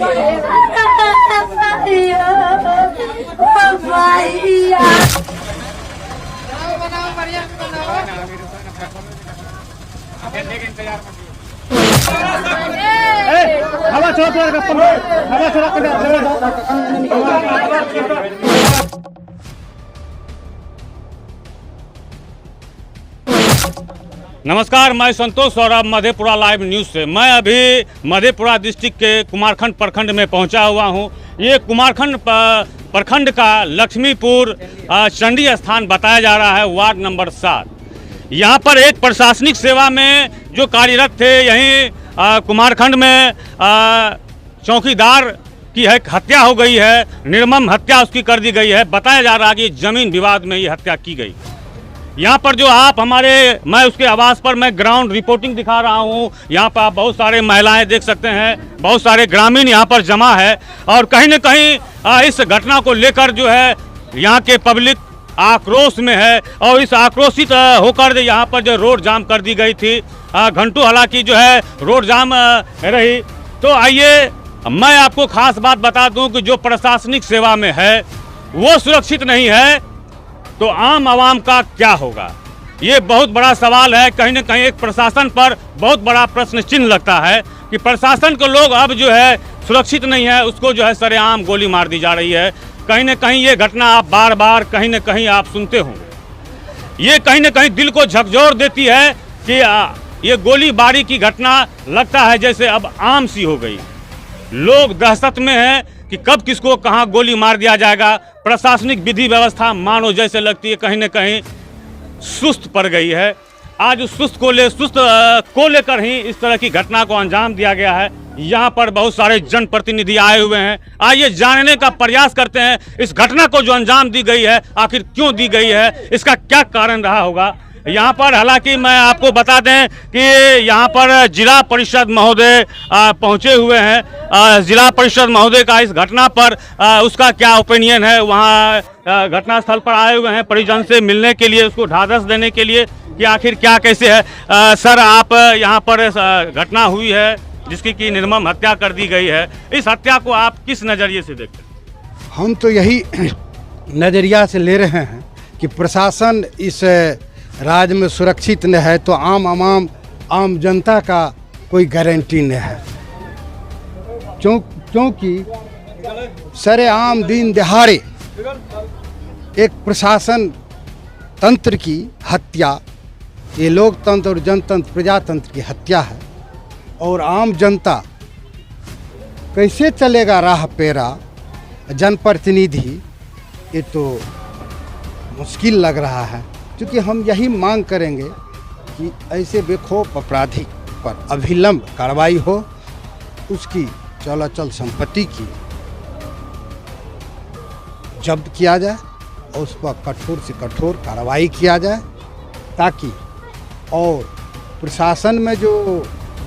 हवा नमस्कार, मैं संतोष और अब मधेपुरा लाइव न्यूज़ से। मैं अभी मधेपुरा डिस्ट्रिक्ट के कुमारखंड प्रखंड में पहुंचा हुआ हूं। ये कुमारखंड प्रखंड का लक्ष्मीपुर चंडी स्थान बताया जा रहा है, वार्ड नंबर 7। यहाँ पर एक प्रशासनिक सेवा में जो कार्यरत थे, यहीं कुमारखंड में चौकीदार की हत्या हो गई है, निर्मम हत्या उसकी कर दी गई है। बताया जा रहा है कि जमीन विवाद में ये हत्या की गई। यहाँ पर जो मैं उसके आवास पर मैं ग्राउंड रिपोर्टिंग दिखा रहा हूँ। यहाँ पर आप बहुत सारे महिलाएं देख सकते हैं, बहुत सारे ग्रामीण यहाँ पर जमा है और कहीं न कहीं इस घटना को लेकर जो है यहाँ के पब्लिक आक्रोश में है और इस आक्रोशित होकर यहाँ पर जो रोड जाम कर दी गई थी, घंटों हालांकि जो है रोड जाम रही। तो आइए मैं आपको खास बात बता दूं कि जो प्रशासनिक सेवा में है वो सुरक्षित नहीं है तो आम आवाम का क्या होगा, ये बहुत बड़ा सवाल है। कहीं न कहीं एक प्रशासन पर बहुत बड़ा प्रश्न चिन्ह लगता है कि प्रशासन को लोग अब जो है सुरक्षित नहीं है, उसको जो है सरेआम गोली मार दी जा रही है। कहीं न कहीं ये घटना आप बार बार कहीं न कहीं आप सुनते होंगे। ये कहीं न कहीं दिल को झकझोर देती है कि ये गोलीबारी की घटना लगता है जैसे अब आम सी हो गई। लोग दहशत में हैं कि कब किसको कहाँ गोली मार दिया जाएगा। प्रशासनिक विधि व्यवस्था मानो जैसे लगती है कहीं न कहीं सुस्त पड़ गई है। आज उस सुस्त को लेकर ही इस तरह की घटना को अंजाम दिया गया है। यहाँ पर बहुत सारे जनप्रतिनिधि आए हुए हैं। आइए जानने का प्रयास करते हैं इस घटना को जो अंजाम दी गई है आखिर क्यों दी गई है, इसका क्या कारण रहा होगा। यहाँ पर हालांकि मैं आपको बता दें कि यहाँ पर जिला परिषद महोदय पहुँचे हुए हैं। जिला परिषद महोदय का इस घटना पर उसका क्या ओपिनियन है, वहाँ घटनास्थल पर आए हुए हैं परिजन से मिलने के लिए, उसको ढांढस देने के लिए कि आखिर क्या कैसे है। सर, आप यहाँ पर घटना हुई है जिसकी की निर्मम हत्या कर दी गई है, इस हत्या को आप किस नज़रिए से देखते हैं? हम तो यही नज़रिया से ले रहे हैं कि प्रशासन इस राज्य में सुरक्षित न है तो आम जनता का कोई गारंटी नहीं है। क्योंकि सरेआम दिन दिहाड़े एक प्रशासन तंत्र की हत्या, ये लोकतंत्र और जनतंत्र प्रजातंत्र की हत्या है और आम जनता कैसे चलेगा राह पेरा जनप्रतिनिधि, ये तो मुश्किल लग रहा है। क्योंकि हम यही मांग करेंगे कि ऐसे बेखौफ अपराधी पर अभिलंब कार्रवाई हो, उसकी चलाचल संपत्ति की जब्त किया जाए और उस पर कठोर से कठोर कार्रवाई किया जाए, ताकि और प्रशासन में जो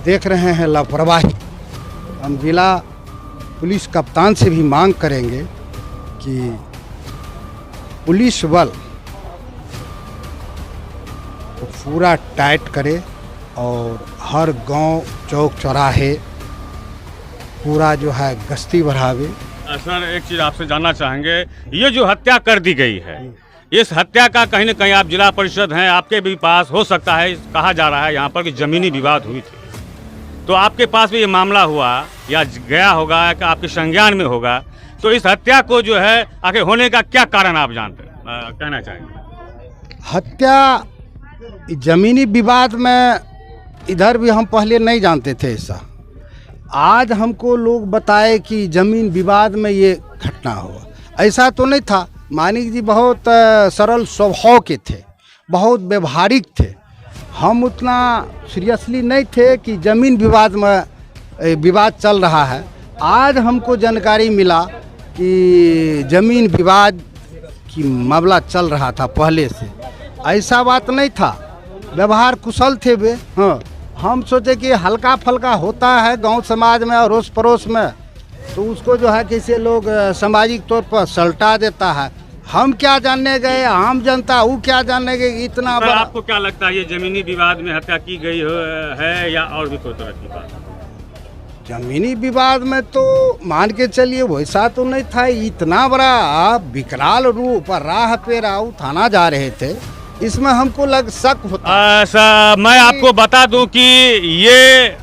देख रहे हैं लापरवाही, हम जिला पुलिस कप्तान से भी मांग करेंगे कि पुलिस बल पूरा टाइट करे और हर गांव चौक चौराहे पूरा जो है गश्ती बढ़ावे। सर, एक चीज़ आपसे जानना चाहेंगे, ये जो हत्या कर दी गई है, इस हत्या का कहीं न कहीं आप जिला परिषद हैं, आपके भी पास हो सकता है, कहा जा रहा है यहाँ पर कि ज़मीनी विवाद हुई थी, तो आपके पास भी ये मामला हुआ या गया होगा या आपके संज्ञान में होगा, तो इस हत्या को जो है आखिर होने का क्या कारण आप जानते कहना चाहेंगे? हत्या ज़मीनी विवाद में इधर भी हम पहले नहीं जानते थे ऐसा। आज हमको लोग बताए कि ज़मीन विवाद में ये घटना हुआ, ऐसा तो नहीं था। मानिक जी बहुत सरल स्वभाव के थे, बहुत व्यवहारिक थे। हम उतना सीरियसली नहीं थे कि ज़मीन विवाद में विवाद चल रहा है। आज हमको जानकारी मिला कि ज़मीन विवाद की मामला चल रहा था पहले से, ऐसा बात नहीं था। व्यवहार कुशल थे वे। हाँ, हम सोचे कि हल्का फल्का होता है गांव समाज में और अड़ोस पड़ोस में, तो उसको जो है कैसे लोग सामाजिक तौर पर सल्टा देता है। हम क्या जानने गए, आम जनता वो क्या जानने गए इतना बड़ा। आपको क्या लगता है ये जमीनी विवाद में हत्या की गई है या और भी कोई तरह की बात? जमीनी विवाद में तो मान के चलिए वैसा तो नहीं था, इतना बड़ा विकराल रूप राह पे राव थाना जा रहे थे, इसमें हमको शक होता। मैं आपको बता दूं कि ये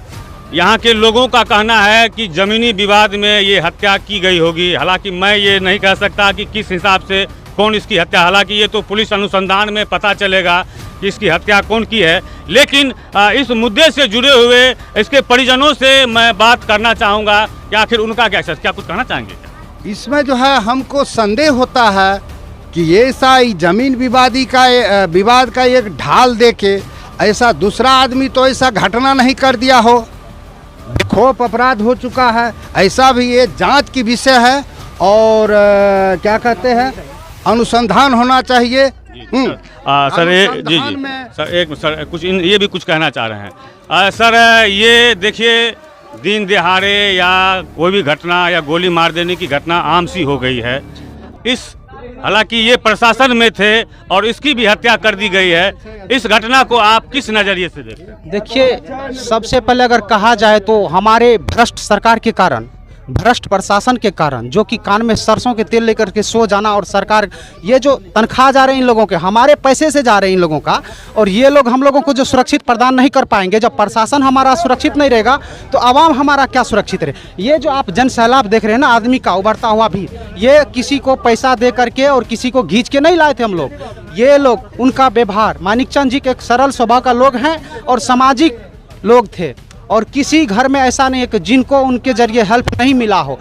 यहाँ के लोगों का कहना है कि ज़मीनी विवाद में ये हत्या की गई होगी। हालांकि मैं ये नहीं कह सकता कि किस हिसाब से कौन इसकी हत्या, हालांकि ये तो पुलिस अनुसंधान में पता चलेगा कि इसकी हत्या कौन की है। लेकिन इस मुद्दे से जुड़े हुए इसके परिजनों से मैं बात करना चाहूँगा कि आखिर उनका क्या कुछ कहना चाहेंगे? इसमें जो है हमको संदेह होता है कि ये ऐसा जमीन विवाद का एक ढाल दे के ऐसा दूसरा आदमी तो ऐसा घटना नहीं कर दिया हो, बेखौफ अपराध हो चुका है, ऐसा भी ये जांच की विषय है और क्या कहते हैं अनुसंधान होना चाहिए। सर कुछ ये भी कुछ कहना चाह रहे हैं। सर ये देखिए दिन दिहाड़े या कोई भी घटना या गोली मार देने की घटना आम सी हो गई है। हालांकि ये प्रशासन में थे और इसकी भी हत्या कर दी गई है। इस घटना को आप किस नज़रिए से देखते हैं? देखिए, सबसे पहले अगर कहा जाए तो हमारे भ्रष्ट सरकार के कारण, भ्रष्ट प्रशासन के कारण, जो कि कान में सरसों के तेल लेकर के सो जाना, और सरकार ये जो तनख्वाह जा रहे हैं इन लोगों के, हमारे पैसे से जा रहे हैं इन लोगों का, और ये लोग हम लोगों को जो सुरक्षित प्रदान नहीं कर पाएंगे। जब प्रशासन हमारा सुरक्षित नहीं रहेगा तो आवाम हमारा क्या सुरक्षित रहे? ये जो आप जन सैलाब देख रहे हैं ना, आदमी का उभरता हुआ भी, ये किसी को पैसा दे करके और किसी को खींच के नहीं लाए थे हम लोग। ये लोग, उनका व्यवहार, मानिकचंद जी के एक सरल स्वभाव का लोग हैं और सामाजिक लोग थे, और किसी घर में ऐसा नहीं है कि जिनको उनके जरिए हेल्प नहीं मिला हो।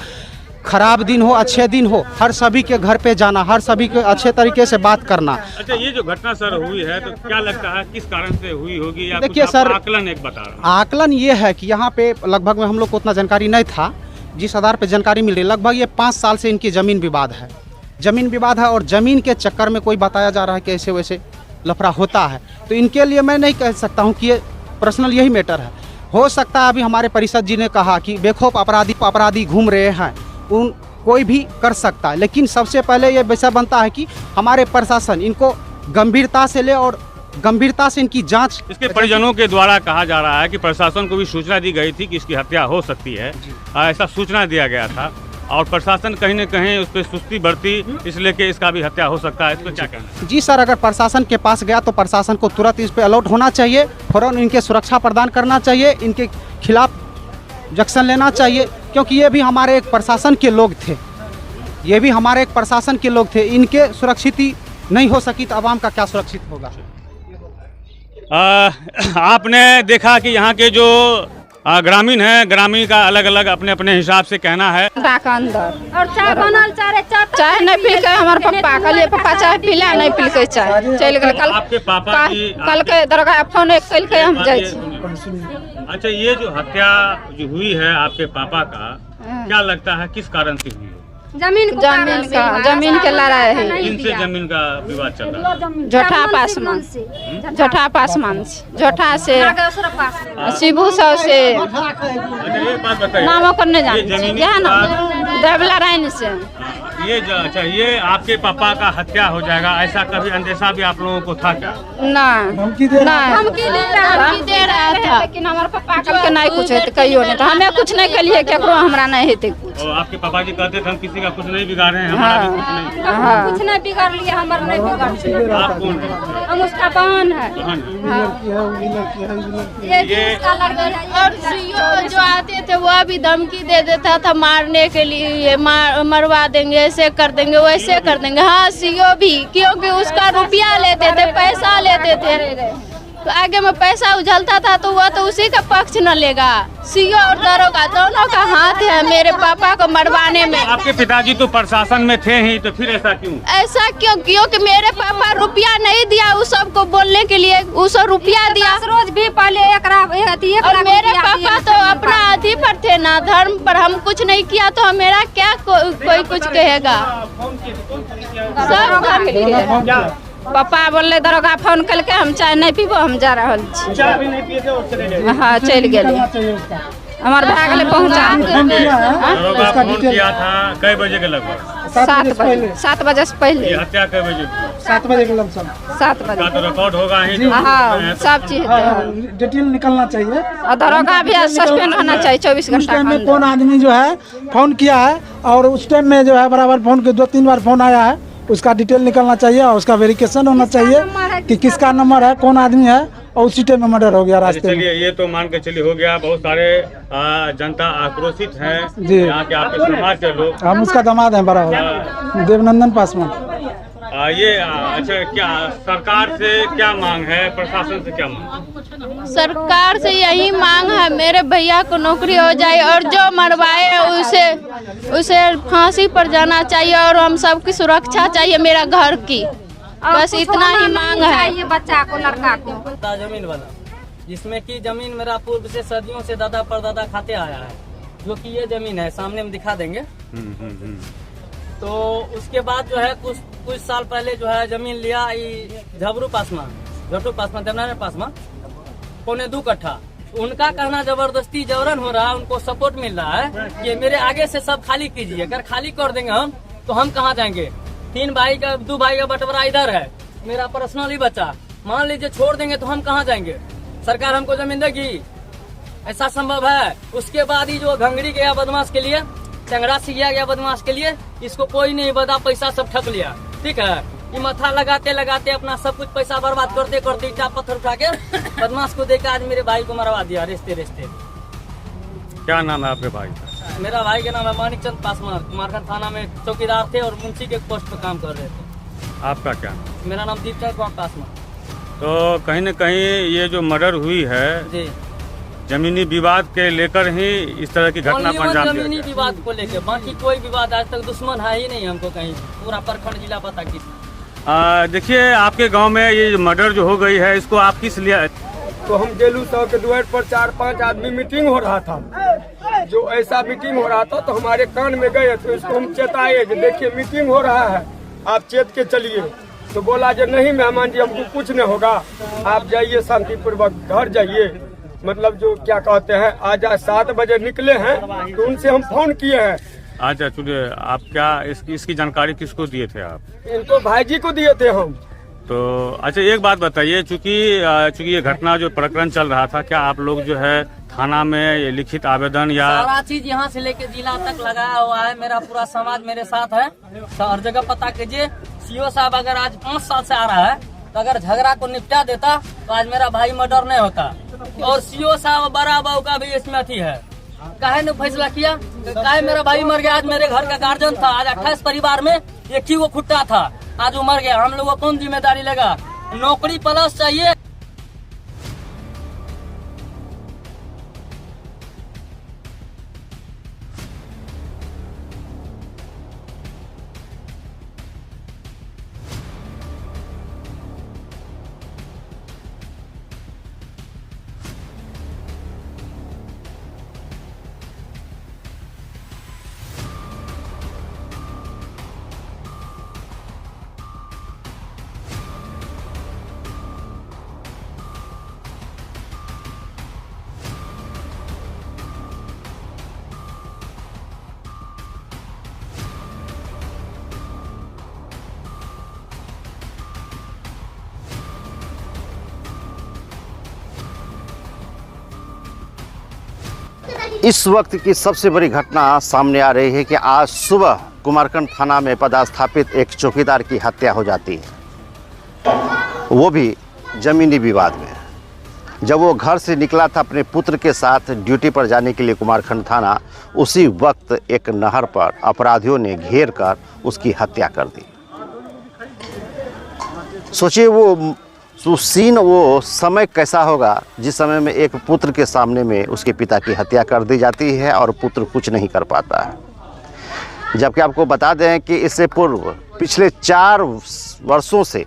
खराब दिन हो, अच्छे दिन हो, हर सभी के घर पे जाना, हर सभी के अच्छे तरीके से बात करना। अच्छा, ये जो घटना सर हुई है तो क्या लगता है किस कारण से हुई होगी, या देखिए सर, आकलन एक बता रहा हूं। आकलन ये है कि यहाँ पे लगभग में हम लोग को उतना जानकारी नहीं था। जिस आधार पे जानकारी मिल रही, लगभग ये 5 साल से इनकी ज़मीन विवाद है। ज़मीन विवाद है और ज़मीन के चक्कर में कोई बताया जा रहा है कि ऐसे वैसे लफड़ा होता है। तो इनके लिए मैं नहीं कह सकता हूँ कि ये पर्सनल यही मैटर है। हो सकता है अभी हमारे परिषद जी ने कहा कि बेखौफ अपराधी घूम रहे हैं, उन कोई भी कर सकता है, लेकिन सबसे पहले ये विषय बनता है कि हमारे प्रशासन इनको गंभीरता से ले और गंभीरता से इनकी जांच। इसके परिजनों के द्वारा कहा जा रहा है कि प्रशासन को भी सूचना दी गई थी कि इसकी हत्या हो सकती है, ऐसा सूचना दिया गया था, और प्रशासन कहीं न कहीं उस पर सुस्ती बरती, इसलिए कि इसका भी हत्या हो सकता है। इस पर क्या कहना है? जी सर, अगर प्रशासन के पास गया तो प्रशासन को तुरंत इस पर अलर्ट होना चाहिए, फौरन इनके सुरक्षा प्रदान करना चाहिए, इनके खिलाफ एक्शन लेना चाहिए, क्योंकि ये भी हमारे एक प्रशासन के लोग थे। ये भी हमारे एक प्रशासन के लोग थे। इनके सुरक्षित ही नहीं हो सकी तो आवाम का क्या सुरक्षित होगा? आपने देखा कि यहाँ के जो ग्रामीण है, ग्रामीण का अलग अलग अपने अपने हिसाब से कहना है। अंदर और चाय बनल, चाय नहीं पी के हमारे पापा कहलिए पापा चाय पीला, नहीं पी के चाय चल गए। कल आपके पापा कल के दरगाह फोन कल के हम जाए। अच्छा, ये जो हत्या जो हुई है आपके पापा का, क्या लगता है किस कारण से हुई है? जमीन के लड़ाई है। इनसे जमीन का विवाद चल रहा है। झोठा पासमान से शिबू सौ से नामों करने जाने ना देवला राइन से। अच्छा, ये आपके पापा का हत्या हो जाएगा ऐसा कभी अंदेशा भी आप लोगों को था क्या? धमकी दे रहा था, लेकिन हमारे पापा कल के नहीं कुछ है कहियो नहीं, तो हमें कुछ नहीं करिए, केकरो हमरा नहीं हेते कुछ। आपके पापा जी कहते थे हम किसी का कुछ नहीं बिगाड़े हैं, हमारा भी कुछ नहीं बिगाड़ लिया, हमारा नहीं बिगाड़। आप कौन है? हम उसका बहन है। और जो आते थे वो भी धमकी दे देता था मारने के लिए, मरवा देंगे, ऐसे कर देंगे, वैसे कर देंगे। हाँ, सीओ भी, क्योंकि उसका रुपया लेते थे, पैसा लेते थे, तो आगे में पैसा उछलता था तो वो तो उसी का पक्ष न लेगा। सीओ और दरोगा दोनों का हाथ है मेरे पापा को मरवाने में। आपके पिताजी तो प्रशासन में थे ही, तो फिर ऐसा क्यों? ऐसा क्यों? क्योंकि मेरे पापा रुपया नहीं दिया उस सबको बोलने के लिए, उस रुपया दिया रोज भी पहले और मेरे पापा तो अपना अधी पर थे ना, धर्म पर। हम कुछ नहीं किया तो मेरा क्या कोई कुछ कहेगा? सब पापा बोले दरोगा फोन कल के हम चाय नहीं पीबो, हम जा रहा छी। हाँ, चल गए हमारे भाग ले पहुँचा। दरोगा फोन किया था, कई बजे के लगभग? 7 बजे से पहले। ये हत्या कई बजे? 7 बजे के लमसम। 7 बजे। का तो रिकॉर्ड होगा ही? हाँ, सब चीज डिटेल निकलना चाहिए और दरोगा भी सस्पेंड होना चाहिए 24 उस टाइम में घंटा। कौन आदमी जो है फोन किया है और उस टाइम में जो है बराबर फोन के 2-3 बार फोन आया है, उसका डिटेल निकलना चाहिए और उसका वेरिफिकेशन होना चाहिए कि किसका नंबर है, कौन आदमी है, और उसी टाइम में मर्डर हो गया रास्ते में। चलिए ये तो मान के चलिए हो गया। बहुत सारे जनता आक्रोशित हैं जी। यहाँ के आपके समाज के लोग। हम उसका दामाद हैं बराबर, देवनंदन पासवान। अच्छा, क्या सरकार से क्या मांग है, प्रशासन से क्या मांग? सरकार से यही मांग है मेरे भैया को नौकरी हो जाए और जो मरवाए उसे फांसी पर जाना चाहिए और हम सबकी सुरक्षा चाहिए मेरा घर की। बस इतना ही मांग है। बच्चा को, लड़का को। जमीन वाला, जिसमें कि जमीन मेरा पूर्व से सदियों से दादा परदादा खाते आया है, जो कि ये जमीन है सामने में दिखा देंगे। तो उसके बाद जो है कुछ साल पहले जो है जमीन लिया झबरू पासवान, झटू पासवान, देवनारायण पासवान, 2.25 कट्ठा। उनका कहना जबरदस्ती जबरन हो रहा है, उनको सपोर्ट मिल रहा है कि मेरे आगे से सब खाली कीजिए। अगर खाली कर देंगे हम तो हम कहाँ जाएंगे? 2 भाई का बंटवारा इधर है, मेरा पर्सनली बचा, मान लीजिए छोड़ देंगे तो हम कहाँ जाएंगे? सरकार हमको जमीन देगी? ऐसा संभव है? उसके बाद ही जो घंगड़ी गया बदमाश के लिए, चंगड़ा सिया गया बदमाश के लिए, इसको कोई नहीं बता, पैसा सब ठग लिया। ठीक है, ये मथा लगाते लगाते अपना सब कुछ पैसा बर्बाद करते करते ईटा पत्थर उठा के बदमाश को देकर आज मेरे भाई को मरवा दिया रिश्ते रिश्ते। क्या नाम है आपके भाई? मेरा भाई का नाम है मानिक चंद पासवान, कुमारखंड थाना में चौकीदार थे और मुंशी के पोस्ट पर काम कर रहे थे। आपका क्या? मेरा नाम दीपचंद कुमार पासवान। तो कहीं न कहीं ये जो मर्डर हुई है जी, जमीनी विवाद के लेकर ही इस तरह की घटना को अंजाम दिया जमीनी गया। विवाद को लेकर, बाकी कोई विवाद आज तक दुश्मन है ही नहीं हमको कहीं, पूरा प्रखंड जिला पता किस। देखिए आपके गांव में ये मर्डर जो हो गई है, इसको आप किस लिए? तो हम गेलू साहब के द्वार पर 4-5 आदमी मीटिंग हो रहा था, जो ऐसा मीटिंग हो रहा था तो हमारे कान में गए, तो इसको हम चेताए कि देखिए मीटिंग हो रहा है, आप चेत के चलिए। तो बोला जो नहीं मेहमान जी हमको कुछ नहीं होगा, आप जाइए शांतिपूर्वक घर जाइए। मतलब जो क्या कहते हैं, आज 7 बजे निकले हैं तो उनसे हम फोन किए हैं। अच्छा चलिए, आप क्या इसकी जानकारी किसको दिए थे आप? इनको भाई जी को दिए थे हम। तो अच्छा एक बात बताइए, चूंकि ये घटना जो प्रकरण चल रहा था, क्या आप लोग जो है थाना में ये लिखित आवेदन या सारा चीज यहाँ से लेके जिला तक लगाया हुआ है, मेरा पूरा समाज मेरे साथ है, हर जगह पता कीजिए। सीओ साहब अगर आज 5 साल से आ रहा है तो अगर झगड़ा को निपटा देता तो आज मेरा भाई मर्डर नहीं होता। और सीओ साहब बड़ा बाबू का भी इसमें अथी है, काहे ने फैसला किया, काहे मेरा भाई मर गया। आज मेरे घर का गार्जियन था, आज 28 परिवार में एक ही वो खुट्टा था, आज वो मर गया। हम लोगों को कौन जिम्मेदारी लेगा? नौकरी प्लस चाहिए। इस वक्त की सबसे बड़ी घटना सामने आ रही है कि आज सुबह कुमारखंड थाना में पदस्थापित एक चौकीदार की हत्या हो जाती है, वो भी जमीनी विवाद में। जब वो घर से निकला था अपने पुत्र के साथ ड्यूटी पर जाने के लिए कुमारखंड थाना, उसी वक्त एक नहर पर अपराधियों ने घेर कर उसकी हत्या कर दी। सोचिए वो सीन, वो समय कैसा होगा जिस समय में एक पुत्र के सामने में उसके पिता की हत्या कर दी जाती है और पुत्र कुछ नहीं कर पाता है। जबकि आपको बता दें कि इससे पूर्व पिछले 4 वर्षों से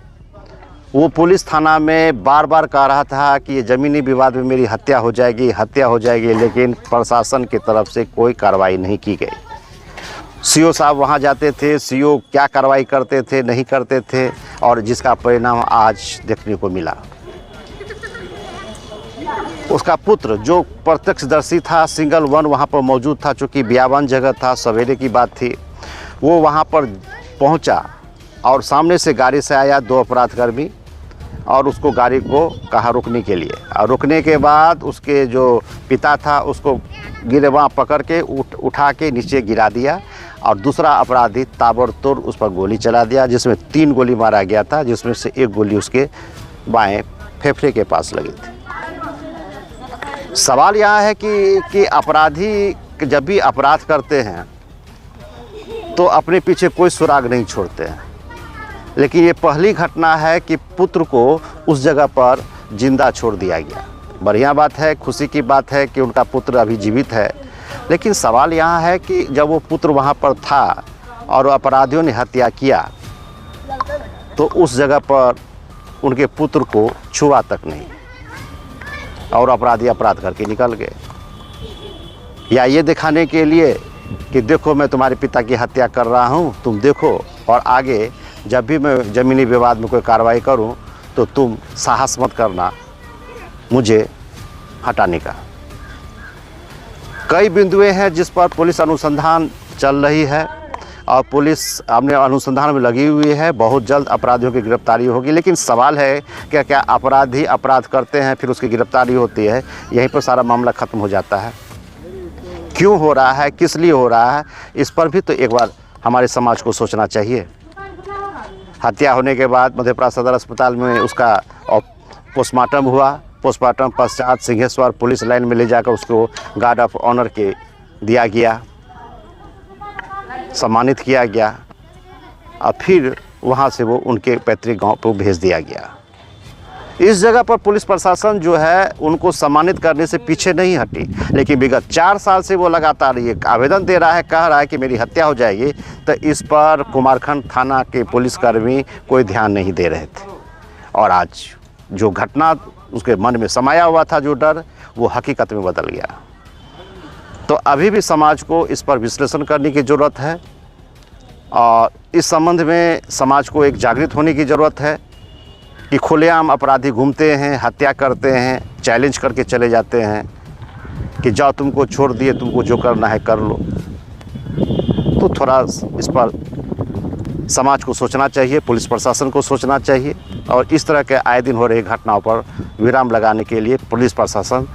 वो पुलिस थाना में बार बार कह रहा था कि ये ज़मीनी विवाद में मेरी हत्या हो जाएगी, लेकिन प्रशासन की तरफ से कोई कार्रवाई नहीं की गई। सीओ साहब वहाँ जाते थे, सीओ क्या कार्रवाई करते थे, नहीं करते थे, और जिसका परिणाम आज देखने को मिला। उसका पुत्र जो प्रत्यक्षदर्शी था, सिंगल वन वहाँ पर मौजूद था, चूँकि बियाबान जगह था, सवेरे की बात थी, वो वहाँ पर पहुँचा और सामने से गाड़ी से आया 2 अपराधकर्मी और उसको गाड़ी को कहा रुकने के लिए, और रुकने के बाद उसके जो पिता था उसको गिरवा पकड़ के उठा के नीचे गिरा दिया, और दूसरा अपराधी ताबड़तोड़ उस पर गोली चला दिया, जिसमें 3 गोली मारा गया था, जिसमें से 1 गोली उसके बाएं फेफड़े के पास लगी थी। सवाल यहाँ है कि अपराधी जब भी अपराध करते हैं तो अपने पीछे कोई सुराग नहीं छोड़ते हैं, लेकिन ये पहली घटना है कि पुत्र को उस जगह पर जिंदा छोड़ दिया गया। बढ़िया बात है, खुशी की बात है कि उनका पुत्र अभी जीवित है, लेकिन सवाल यहाँ है कि जब वो पुत्र वहाँ पर था और अपराधियों ने हत्या किया तो उस जगह पर उनके पुत्र को छुआ तक नहीं, और अपराधी अपराध करके निकल गए। या ये दिखाने के लिए कि देखो मैं तुम्हारे पिता की हत्या कर रहा हूँ, तुम देखो, और आगे जब भी मैं ज़मीनी विवाद में कोई कार्रवाई करूँ तो तुम साहस मत करना मुझे हटाने का। कई बिंदुएं हैं जिस पर पुलिस अनुसंधान चल रही है और पुलिस अपने अनुसंधान में लगी हुई है। बहुत जल्द अपराधियों की गिरफ्तारी होगी, लेकिन सवाल है कि क्या अपराधी अपराध करते हैं फिर उसकी गिरफ्तारी होती है, यहीं पर सारा मामला ख़त्म हो जाता है। क्यों हो रहा है, किस लिए हो रहा है, इस पर भी तो एक बार हमारे समाज को सोचना चाहिए। हत्या होने के बाद मधेपुरा सदर अस्पताल में उसका पोस्टमार्टम हुआ। पोस्टमार्टम पश्चात सिंहेश्वर पुलिस लाइन में ले जाकर उसको गार्ड ऑफ ऑनर के दिया गया, सम्मानित किया गया, और फिर वहाँ से वो उनके पैतृक गांव पर भेज दिया गया। इस जगह पर पुलिस प्रशासन जो है उनको सम्मानित करने से पीछे नहीं हटी, लेकिन विगत 4 साल से वो लगातार ये आवेदन दे रहा है, कह रहा है कि मेरी हत्या हो जाएगी, तो इस पर कुमारखंड थाना के पुलिसकर्मी कोई ध्यान नहीं दे रहे थे। और आज जो घटना उसके मन में समाया हुआ था, जो डर, वो हकीकत में बदल गया। तो अभी भी समाज को इस पर विश्लेषण करने की ज़रूरत है, और इस संबंध में समाज को एक जागृत होने की ज़रूरत है कि खुलेआम अपराधी घूमते हैं, हत्या करते हैं, चैलेंज करके चले जाते हैं कि जाओ तुमको छोड़ दिए, तुमको जो करना है कर लो। तो थोड़ा इस पर समाज को सोचना चाहिए, पुलिस प्रशासन को सोचना चाहिए, और इस तरह के आए दिन हो रही घटनाओं पर विराम लगाने के लिए पुलिस प्रशासन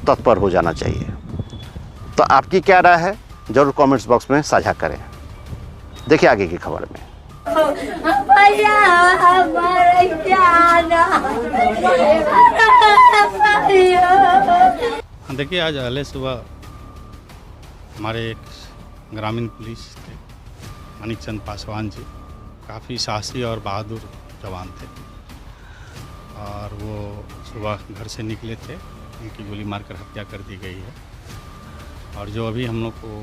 तत्पर हो जाना चाहिए। तो आपकी क्या राय है, ज़रूर कमेंट्स बॉक्स में साझा करें। देखिए आगे की खबर में। देखिए, आज अहले सुबह हमारे एक ग्रामीण पुलिस थे मानिक चंद पासवान जी, काफ़ी साहसी और बहादुर जवान थे, और वो सुबह घर से निकले थे, उनकी गोली मारकर हत्या कर दी गई है। और जो अभी हम लोग को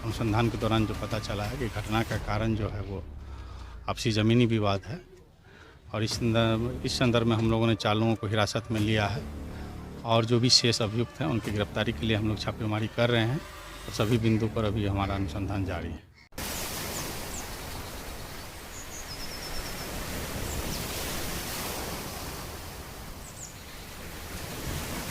अनुसंधान के दौरान जो पता चला है कि घटना का कारण जो है वो आपसी ज़मीनी विवाद है, और इस संदर्भ में हम लोगों ने 4 लोगों को हिरासत में लिया है, और जो भी शेष अभियुक्त हैं उनकी गिरफ्तारी के लिए हम लोग छापेमारी कर रहे हैं, और सभी बिंदु पर अभी हमारा अनुसंधान जारी है।